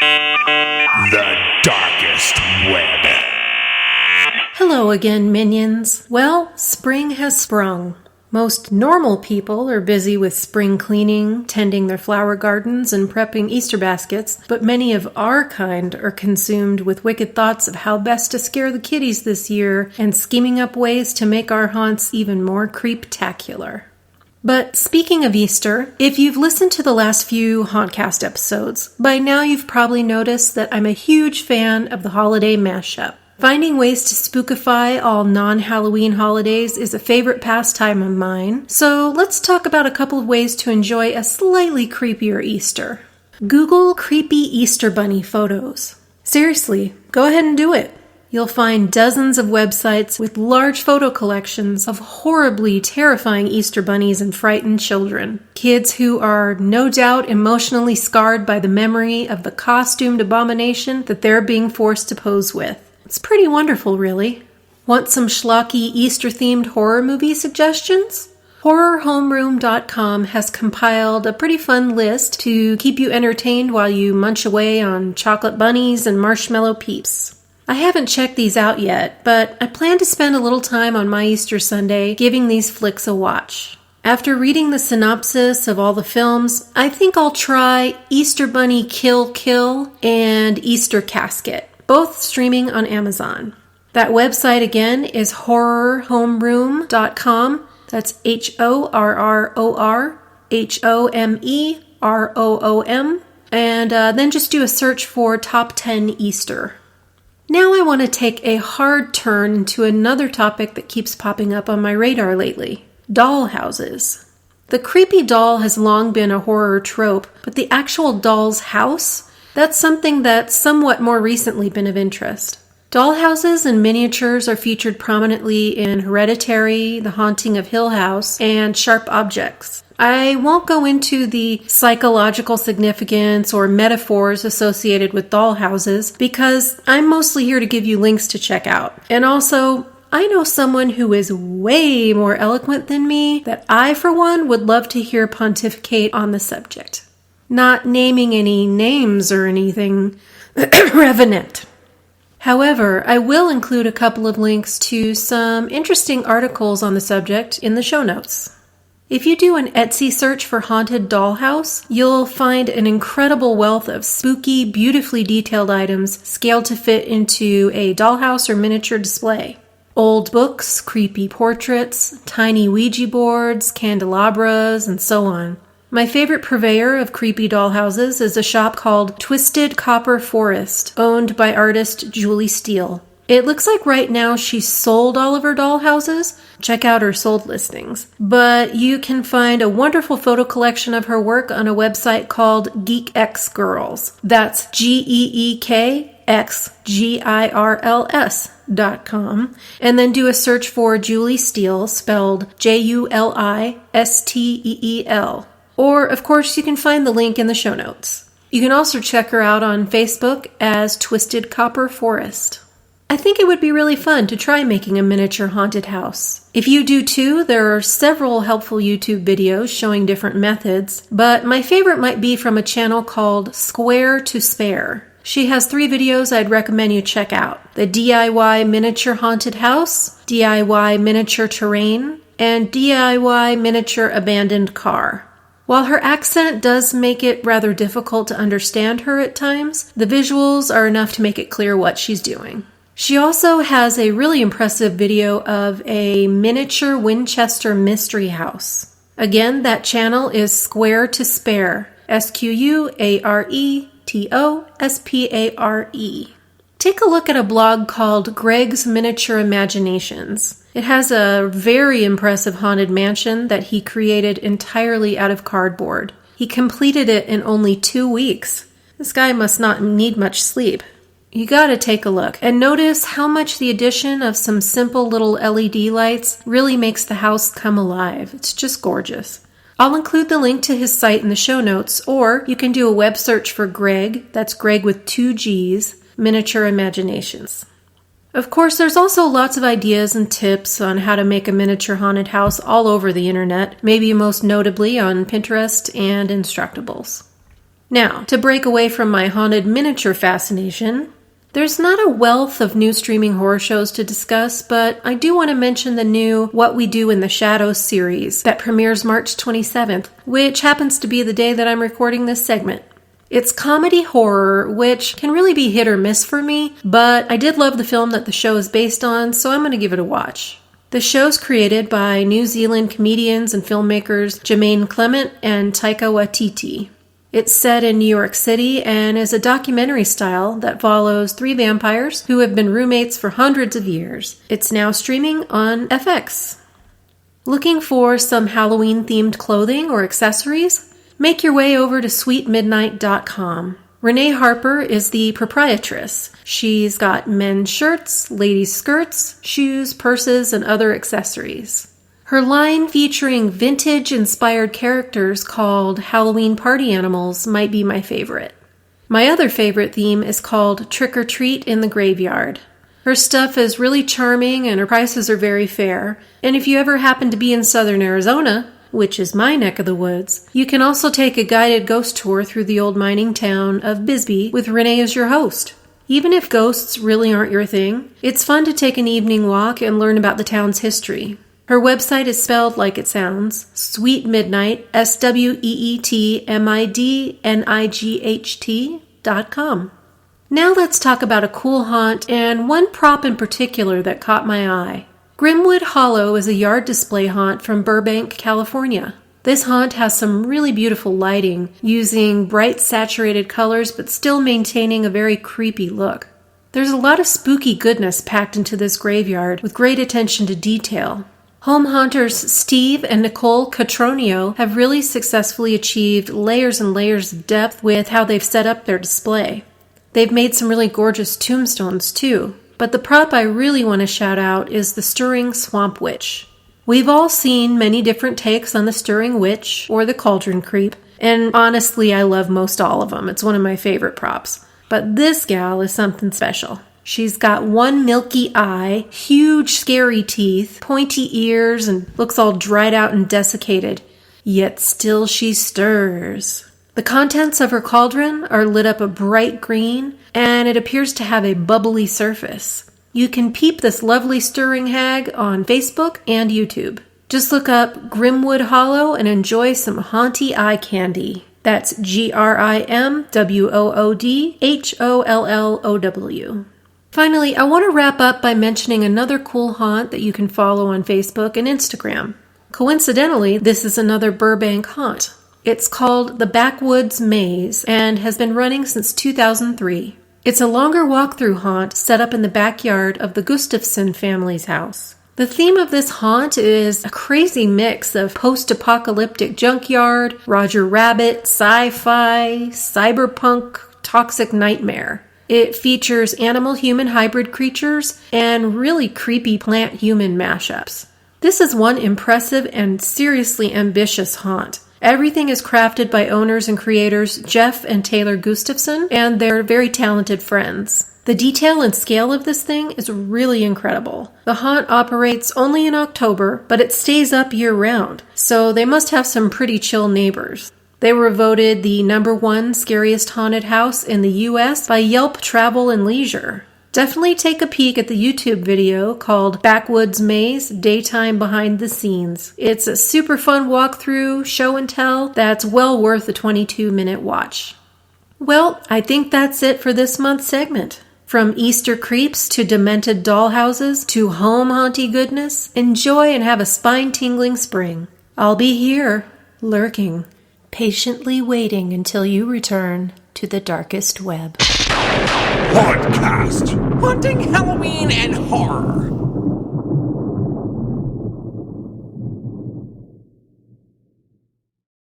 The darkest web. Hello again, minions. Well, spring has sprung. Most normal people are busy with spring cleaning, tending their flower gardens, and prepping Easter baskets, but many of our kind are consumed with wicked thoughts of how best to scare the kiddies this year and scheming up ways to make our haunts even more creep-tacular. But speaking of Easter, if you've listened to the last few Hauntcast episodes, by now you've probably noticed that I'm a huge fan of the holiday mashup. Finding ways to spookify all non-Halloween holidays is a favorite pastime of mine, so let's talk about a couple of ways to enjoy a slightly creepier Easter. Google creepy Easter bunny photos. Seriously, go ahead and do it. You'll find dozens of websites with large photo collections of horribly terrifying Easter bunnies and frightened children. Kids who are no doubt emotionally scarred by the memory of the costumed abomination that they're being forced to pose with. It's pretty wonderful, really. Want some schlocky Easter-themed horror movie suggestions? HorrorHomeroom.com has compiled a pretty fun list to keep you entertained while you munch away on chocolate bunnies and marshmallow peeps. I haven't checked these out yet, but I plan to spend a little time on my Easter Sunday giving these flicks a watch. After reading the synopsis of all the films, I think I'll try Easter Bunny Kill Kill and Easter Casket, both streaming on Amazon. That website again is horrorhomeroom.com. That's HorrorHomeroom. And then just do a search for Top 10 Easter. Now I want to take a hard turn into another topic that keeps popping up on my radar lately. Doll houses. The creepy doll has long been a horror trope, but the actual doll's house? That's something that's somewhat more recently been of interest. Dollhouses and miniatures are featured prominently in Hereditary, The Haunting of Hill House, and Sharp Objects. I won't go into the psychological significance or metaphors associated with dollhouses because I'm mostly here to give you links to check out. And also, I know someone who is way more eloquent than me that I, for one, would love to hear pontificate on the subject. Not naming any names or anything revenant. However, I will include a couple of links to some interesting articles on the subject in the show notes. If you do an Etsy search for haunted dollhouse, you'll find an incredible wealth of spooky, beautifully detailed items scaled to fit into a dollhouse or miniature display. Old books, creepy portraits, tiny Ouija boards, candelabras, and so on. My favorite purveyor of creepy dollhouses is a shop called Twisted Copper Forest, owned by artist Julie Steele. It looks like right now she's sold all of her dollhouses. Check out her sold listings. But you can find a wonderful photo collection of her work on a website called Geek X Girls. That's GeekXGirls.com. And then do a search for Julie Steele, spelled Julisteel. Or, of course, you can find the link in the show notes. You can also check her out on Facebook as Twisted Copper Forest. I think it would be really fun to try making a miniature haunted house. If you do too, there are several helpful YouTube videos showing different methods, but my favorite might be from a channel called Square to Spare. She has 3 videos I'd recommend you check out: the DIY miniature haunted house, DIY miniature terrain, and DIY miniature abandoned car. While her accent does make it rather difficult to understand her at times, the visuals are enough to make it clear what she's doing. She also has a really impressive video of a miniature Winchester mystery house. Again, that channel is Square to Spare, SQUARETOSPARE. Take a look at a blog called Greg's Miniature Imaginations. It has a very impressive haunted mansion that he created entirely out of cardboard. He completed it in only 2 weeks. This guy must not need much sleep. You gotta take a look and notice how much the addition of some simple little LED lights really makes the house come alive. It's just gorgeous. I'll include the link to his site in the show notes, or you can do a web search for Greg, that's Greg with 2 G's, Miniature Imaginations. Of course, there's also lots of ideas and tips on how to make a miniature haunted house all over the internet, maybe most notably on Pinterest and Instructables. Now, to break away from my haunted miniature fascination, there's not a wealth of new streaming horror shows to discuss, but I do want to mention the new What We Do in the Shadows series that premieres March 27th, which happens to be the day that I'm recording this segment. It's comedy horror, which can really be hit or miss for me, but I did love the film that the show is based on, so I'm going to give it a watch. The show's created by New Zealand comedians and filmmakers Jermaine Clement and Taika Waititi. It's set in New York City and is a documentary style that follows 3 vampires who have been roommates for hundreds of years. It's now streaming on FX. Looking for some Halloween-themed clothing or accessories? Make your way over to sweetmidnight.com. Renee Harper is the proprietress. She's got men's shirts, ladies' skirts, shoes, purses, and other accessories. Her line featuring vintage-inspired characters called Halloween Party Animals might be my favorite. My other favorite theme is called Trick or Treat in the Graveyard. Her stuff is really charming and her prices are very fair. And if you ever happen to be in southern Arizona, which is my neck of the woods, you can also take a guided ghost tour through the old mining town of Bisbee with Renee as your host. Even if ghosts really aren't your thing, it's fun to take an evening walk and learn about the town's history. Her website is spelled like it sounds, Sweet Midnight, SweetMidnight.com. Now let's talk about a cool haunt and one prop in particular that caught my eye. Grimwood Hollow is a yard display haunt from Burbank, California. This haunt has some really beautiful lighting, using bright saturated colors but still maintaining a very creepy look. There's a lot of spooky goodness packed into this graveyard with great attention to detail. Home haunters Steve and Nicole Catronio have really successfully achieved layers and layers of depth with how they've set up their display. They've made some really gorgeous tombstones too, but the prop I really want to shout out is the Stirring Swamp Witch. We've all seen many different takes on the Stirring Witch or the Cauldron Creep, and honestly I love most all of them. It's one of my favorite props. But this gal is something special. She's got one milky eye, huge scary teeth, pointy ears, and looks all dried out and desiccated. Yet still she stirs. The contents of her cauldron are lit up a bright green, and it appears to have a bubbly surface. You can peep this lovely stirring hag on Facebook and YouTube. Just look up Grimwood Hollow and enjoy some haunty eye candy. That's GRIMWOODHOLLOW. Finally, I want to wrap up by mentioning another cool haunt that you can follow on Facebook and Instagram. Coincidentally, this is another Burbank haunt. It's called the Backwoods Maze and has been running since 2003. It's a longer walkthrough haunt set up in the backyard of the Gustafson family's house. The theme of this haunt is a crazy mix of post-apocalyptic junkyard, Roger Rabbit, sci-fi, cyberpunk, toxic nightmare. It features animal-human hybrid creatures and really creepy plant-human mashups. This is one impressive and seriously ambitious haunt. Everything is crafted by owners and creators Jeff and Taylor Gustafson and their very talented friends. The detail and scale of this thing is really incredible. The haunt operates only in October, but it stays up year-round, so they must have some pretty chill neighbors. They were voted the #1 scariest haunted house in the U.S. by Yelp Travel and Leisure. Definitely take a peek at the YouTube video called Backwoods Maze Daytime Behind the Scenes. It's a super fun walkthrough, show and tell that's well worth a 22-minute watch. Well, I think that's it for this month's segment. From Easter creeps to demented dollhouses to home haunty goodness, enjoy and have a spine-tingling spring. I'll be here, lurking, patiently waiting until you return to the darkest web. Hauntcast. Haunting Halloween and horror.